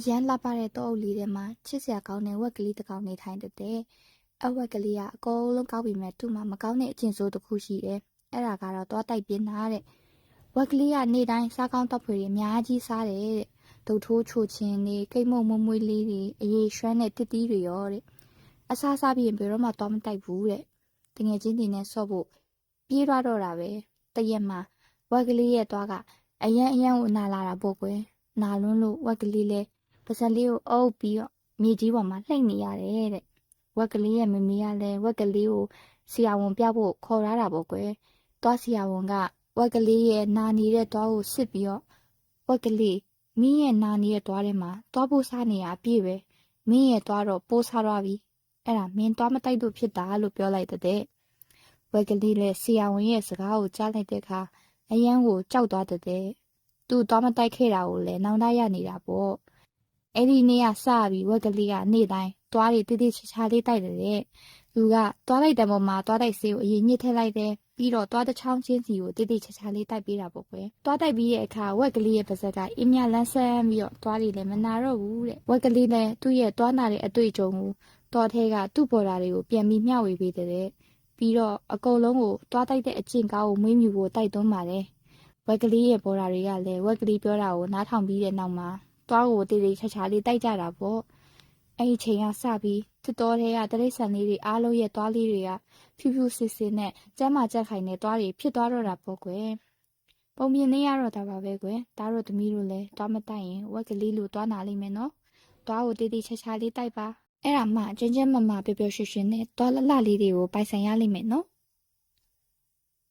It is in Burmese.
ရန်လာပါတဲ့တောအုပ်လေးထဲမှာချစ်စရာကောင်းတဲ့ဝက်ကလေးတစ်ကောင်နေထိုင်တဲ့အဝက်ကလေးကအကုန်လုံးကောက်ပြီးမဲ့သူ့မှာမကောင်းတဲ့အကျင့်ဆိုးတစ်ခုရှိတယ်။အဲ့ဒါကတော့သွားတိုက်ပြင်းတာတဲ့။ဝက်ကလေးကနေတိုင်းစားကောင်းတောက်ဖွေတွေအများကြီးစားတယ်တဲ့။ဒုတ်ထိုးချိုချင်းတွေကိတ်မုံမမွေးလေးတွေအေးရွှမ်းတဲ့တစ်တီးတွေရောတဲ့အစားစားပြီးရင်ဘယ်တော့မှသွားမတိုက်ဘူးတဲ့။တငယ်ချင်းတွေနဲ့ဆော့ဖို့ပြေးသွားတော့တာပဲ။တရက်မှာဝက်ကလေးရဲ့သွားကအယံကိုနာလာတာပေါ့ကွယ်။နာလွန်းလို့ဝက်ကလေးလဲပါဇက်လေးကိုအုပ်ပြီးတော့မြေကြီးပေါ်မှာလှိမ့်နေရတယ်တဲ့ဝက်ကလေးရဲ့မမေကလည်းဝက်ကလေးကိုဆရာဝန်ပြဖို့ခေါ်ရတာပေါ့ကွယ်သွားဆရာဝန်ကဝက်ကလေးရဲ့နာနေတဲ့သွားကိုစစ်ပြီးတော့ဝက်ကလေးမင်းရဲ့နာနေတဲ့သွားထဲမှာသွားပိုးစားနေရအပြည့်ပဲမင်းရဲ့သွားတော့ပိုးစားသွားပြီအဲ့ဒါမင်းသွားမတိုက်လို့ဖြစ်တာလို့ပြောလိုက်တဲ့ဝက်ကလေးလည်းဆရာဝန်ရဲ့စကားကိုကြားလိုက်တဲ့အခါအယံကိုကြောက်သွားတဲ့သူသွားမတိုက်ခဲ့တာကိုလည်းနောင်တရနေတာပေါ့အဲ့ဒီနေ့ကစပြီးဝက်ကလေးကနေ့တိုင်းသွားတွေတိတိချာချာလေးတိုက်တယ်လူကသွားလိုက်တဲ့ပေါ်မှာသွားတိုက်ဆေးကိုအရင်ညှစ်ထည့်လိုက်တယ်ပြီးတော့သွားတစ်ချောင်းချင်းစီကိုတိတိချာချာလေးတိုက်ပေးတာပေါ့ကွယ်သွားတိုက်ပြီးတဲ့အခါဝက်ကလေးရဲ့ပါဇက်ကအင်းမြလန်းဆန်းပြီးတော့သွားတွေလည်းမနာတော့ဘူးတဲ့ဝက်ကလေးလည်းသူ့ရဲ့သွားနာတဲ့အတွေ့အကြုံကိုတော်ထဲကသူ့ပေါ်တာတွေကိုပြန်ပြီးမျှဝေပေးတဲ့ပြီးတော့အကုန်လုံးကိုသွားတိုက်တဲ့အကျင့်ကောင်းကိုမွေးမြူဖို့တိုက်သွင်းပါတယ်ဝက်ကလေးရဲ့ပေါ်တာတွေကလည်းဝက်ကလေးပြောတာကိုနားထောင်ပြီးတဲ့နောက်မှာသွားကိုတေးသေးချာချာလေးတိုက်ကြတာပေါ့အဲ့ဒီချိန်ကစပြီးတစ်တော်ထဲကတရိတ်ဆန်လေးတွေအားလုံးရဲ့သွားလေးတွေကဖြူဖြူစစ်စစ်နဲ့ကျမ်းမာကြက်ခိုင်တဲ့သွားတွေဖြစ်သွားတော့တာပေါ့ကွယ်ပုံပြင်နေရတော့တာပါပဲကွယ်ဒါတို့သမီးတို့လည်းသွားမတိုက်ရင်ဝက်ကလေးလိုသွားနာလိမ့်မယ်နော်သွားကိုတေးသေးချာချာလေးတိုက်ပါအဲ့ဒါမှကျင်းကျင်းမမပျော်ပျော်ရွှင်ရွှင်နဲ့သွားလလလေးတွေကိုပိုင်ဆိုင်ရလိမ့်မယ်နော်